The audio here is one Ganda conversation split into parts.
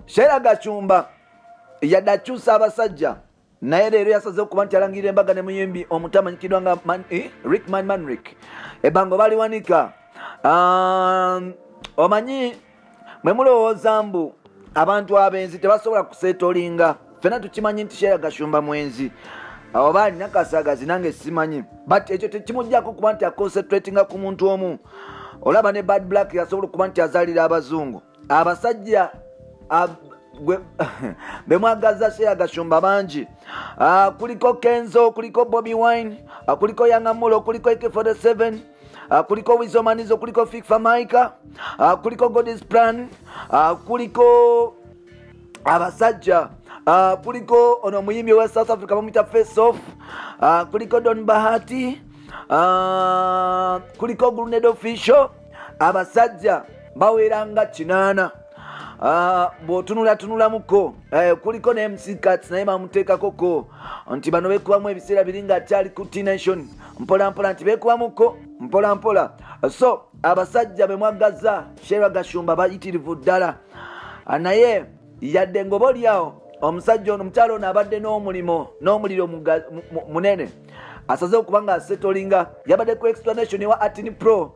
Sheila Gachumba yadde akyusa abasajja naye leero yasazeewo okuba nti alangirira embaga ne muyimbi omutamanyikidwa nga Rickman Manrick ebango baliwanika. Omanyi mwe mulowooza mbu abantu abenzi tebasobola kuseetolinga, ffenna tukimanyi nti Sheila Gachumba mwenzi oba alina kasaagazi nange simanyi, but ekyo tekimuggyako kuba nti aconcentratinga ku muntu omu. Olaba ne Bad Black yasobola okuba nti azaalira abazungu. Abasajja bemwagaza Sheila Gachumba bangi, kuliko Kenzo, kuliko Bobby Wine, kuliko Young Amulo, kuliko AK47, kuliko Wizzo Manizo, kuliko Fikfa Maika, kuliko God's Plan, kuliko abasajja, kuliko ono muyimbi wa South Africa bamwita Face Off, kuliko Don Bahati, kuliko Grenade Official. Abasajja baweranga 8 bw'otunulamuko, kuliko ne MC Cats naye bamuteekakoko nti bano beekubamu ebiseera biri nga akyali ku T-Nation mpolampola, nti beekubamuko mpolampola. So abasajja bemwagaza Sheila Gachumba bayitirivu ddala, naye yadde ngoba oliawo omusajja ono omukyalo ono abadde n'omuliro munene, asaze okuba nga asetolinga. Yabadde ku explanation ewa Atini Pro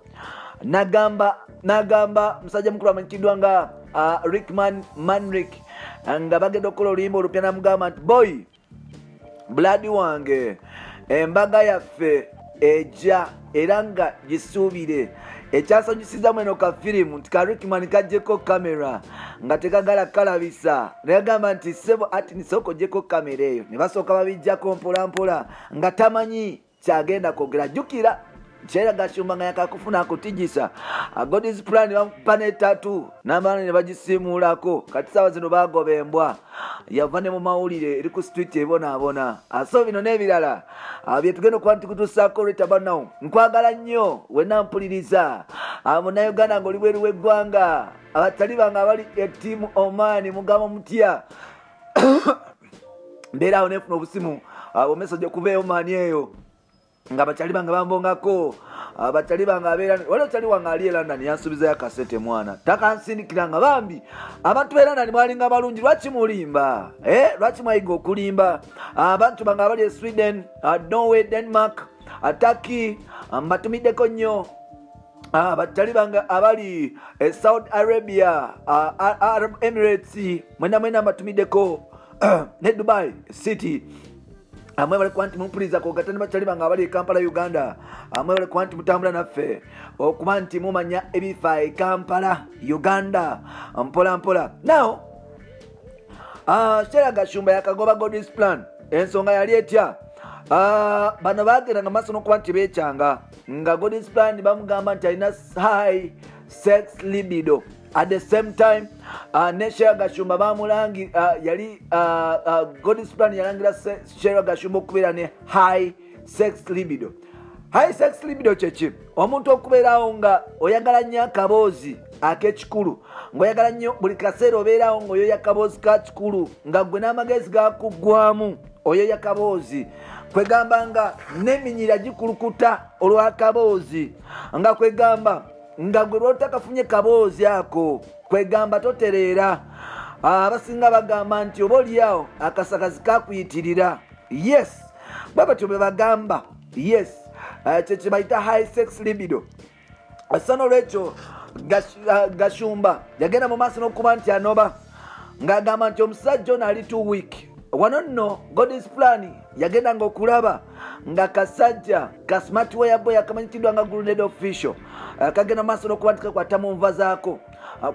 n'agamba musajja mukulu amanyikiddwa nga Rickman Manrick nga bagenda okukola oluyimba olupya, namugamba nti boy blood wange embaga yaffe ejja era nga gisuubire. Ekyasanyusiza mweno ka firimu nti ka Rickman kajjeko kamera nga tekagala kalabisa, nayagamba nti sebo ati nisoko jeko kamera eyo, ne basooka babijjako mpolampola nga tamanyi kyagenda kwogera. Jjukira Sheila Gachumba nga yakakufuna akutijisa God's Plan bamukupa n'ettatu n'abaana ne bagisiimuulako, kati saawa zino bagoba embwa, yava ne mu mawulire eri ku street ebonaabona. So bino n'ebirala bye tugenda okuba nti kutuusaako leta bannawo. Nkwagala nnyo wenna mpuliriza munnayuganda ng'oli bweru w'eggwanga, abatali bange abali ettiimu Oman mugamba mutya mbeera awo nefuna obusimu omesaje okuva e Oman eyo nga bakyali bange bambongako, bakyali bange abeera wali okyali wange ali e London yansuubizayo akasete mwana takansindikiranga bambi abantu be London mwalinga balungi. Lwaki mulimba? Lwaki mwayiga okulimba? Abantu bange abali e Sweden, Norway, Denmark, Turkey mbatumiddeko nnyo. Bakyali bange abali e Saudi Arabia, Arab Emirates mwena mbatumiddeko ne Dubai City. Amwe bali kwanti mumpuriza ko gatani bakyali bange abali Kampala Uganda, amwe bali kwanti mutambula naffe okuba nti mumanya ebifa e Kampala Uganda mpola. Now Sheila Gachumba yakagoba God's Plan, ensonga yali etya? Bano bagenda nga maaso n'okuba nti beekyanga nga God's Plan bamugamba nti alina high sex libido. At the same time ne Sheila Gachumba bamulangi yali God's Plan yalangira Sheila Gachumba okubeera ne high sex libido. High sex libido kyeki? Omuntu okubeerawo nga oyagala nnyo akaboozi ak'ekikulu, ng'oyagala nnyo buli kaseera obeerawo ng'oyoya akaboozi ka kikulu nga gwe n'amagezi gakuggwamu oyoya akaboozi, kwegamba nga n'eminyira gikulukuta olw'akaboozi, nga kwegamba nga gwe lwotakafunye kaboozi ako, kwegamba totereera. Abasinga bagamba nti oba oliawo akasagazi kakuyitirira. Yes, bwe batyo bwe bagamba. Yes, kye bayita high sex libido. Asa n'olwekyo Gachumba yagenda mu maaso n'okuba nti anoba ng'agamba nti omusajja ono ali 2 week. Wano nno God's Plan yagenda nga okulaba nga kasajja ka smartware boy akamanyikiddwa nga Grenade Official kagenda maaso n'okuba nti kakwata mu nva zaako,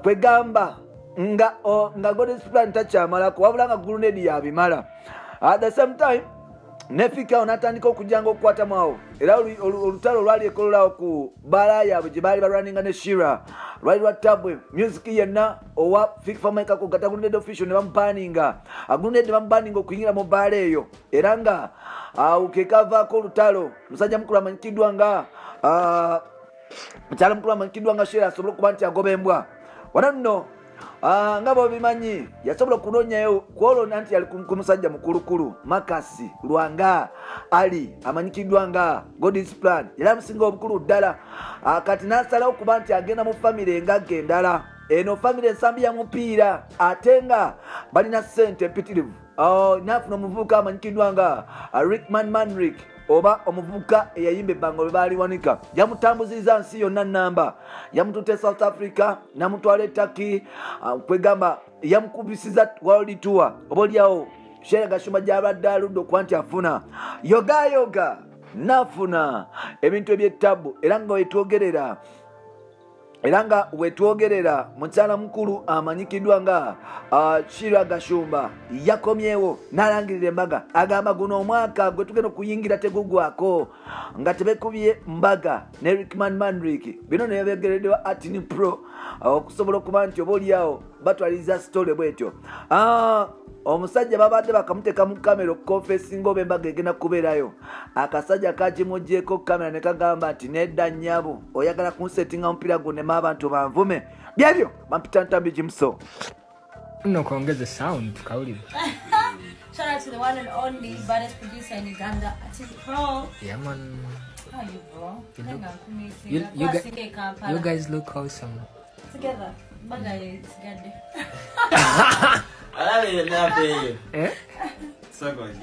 kwegamba nga God's Plan takyamalako wabula nga Grenade yabimala. At the same time nefika onatandika okujja nga okukwatamu awo, era olutalo lwali ekololawo ku baala yaabwe gye baali balwaninga ne Shira, lwali lwa tabwe music yenna owa Fikfa Maika ku gata Grenade Official ne bamubaninga Grenade bamubaninga okuyingira mu baala eyo, era nga kekavaako olutalo. Musajja mukulu amanyikiddwa nga mukyala mukulu amanyikiddwa nga Shira asobola okuba nti agoba embwa. Wano nno nga bobimanyi yasobola okunonyayo kwolona nti yali ku musajja mukulukulu Makasi Lwanga Ali amanyikiddwa nga God's Plan, yali amusinga obukulu ddala. Kati n'asalawo okuba nti agenda mu famire engagga endala eno family ensambi ya mupiira ate nga balina ssente empitirivu. Nafuna omuvubuka amanyikidwa nga Rickman Manrick oba omuvubuka eyayimba ebbanga lwe baali wanika. Yamutambuziriza nsi yonna namba, yamutute South Africa, namutwala Turkey, kwegamba yamukubisiza world tour. Oba oliawo Sheila Gashumba gy'abadde aludde okuba nti afuna yoga nafuna ebintu eby'ettabu era nga wetwogerera mukyala mukulu amanyikidwa nga Sheila Gashumba yakomyewo n'alangirira embaga agamba guno omwaka gwe tugenda okuyingira tegugwako nga tebekubye mbaga ne Rickman Manrick. Bino ne byegereddwa Atini Pro okusobola okuba nti oba oliawo batwaliza story bwetyo. Omusajja babadde bakamuteeka mu kamera okukonfesinga oba embaga egenda kubeerayo. Akasajja kagimugyeko kamera ne kagamba nti nedda nnyabo oyagala kunsetinga omupiira gunema abantu banvume. Byebyo Mampita Ntambi Jimso. No kuongeza sound kauli. Shout out to the one and only baddest producer in Uganda, Atini Pro. Yeah man. How you bro? You guys look awesome. Together. Bagay together. I love you. Eh? So good.